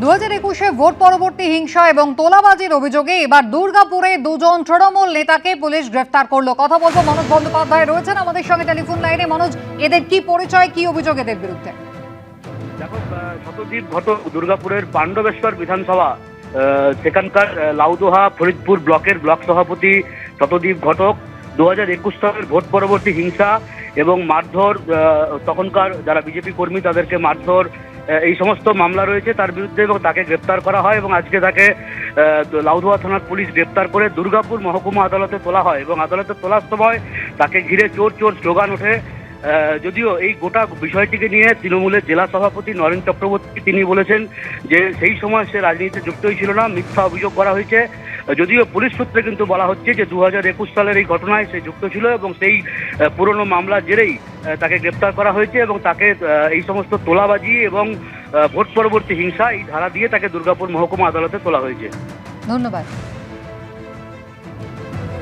2021 vote পরবর্তী হিংসা এবং তোলাবাজির অভিযোগে এবার দুর্গাপুরে দুজন তৃণমূল নেতাকে পুলিশ গ্রেফতার করলো। কথা বলবো, মনোজ বন্দ্যোপাধ্যায় রয়েছেন আমাদের সঙ্গে টেলিফোন লাইনে। মনোজ, এদের কি পরিচয়, কি অভিযোগ এদের বিরুদ্ধে? দেখো, শতদ্বীপ ঘটক দুর্গাপুরের পাণ্ডবেশ্বর বিধানসভা সেখানকার লাউদোহা ফরিদপুর ব্লকের ব্লক সভাপতি শতদ্বীপ ঘটক 2021 সালের ভোট পরবর্তী হিংসা এবং মারধর, তখনকার যারা বিজেপি কর্মী তাদেরকে মারধর, এই সমস্ত মামলা রয়েছে তার বিরুদ্ধে এবং তাকে গ্রেপ্তার করা হয় এবং আজকে তাকে লাউদোহা থানার পুলিশ গ্রেপ্তার করে দুর্গাপুর মহকুমা আদালতে তোলা হয় এবং আদালতে তোলার সময় তাকে ঘিরে চোর চোর স্লোগান ওঠে। যদিও এই গোটা বিষয়টিকে নিয়ে তৃণমূলের জেলা সভাপতি নরেন চক্রবর্তী তিনি বলেছেন যে সেই সময় সে রাজনীতিতে যুক্তই ছিল না, মিথ্যা অভিযোগ করা হয়েছে। যদিও পুলিশ সূত্রে কিন্তু বলা হচ্ছে যে 2021 সালের এই ঘটনায় সে যুক্ত ছিল এবং সেই পুরনো মামলার জেরেই তাকে গ্রেপ্তার করা হয়েছে এবং তাকে এই সমস্ত তোলাবাজি এবং ভোট পরবর্তী হিংসা এই ধারা দিয়ে তাকে দুর্গাপুর মহকুমা আদালতে তোলা হয়েছে। ধন্যবাদ।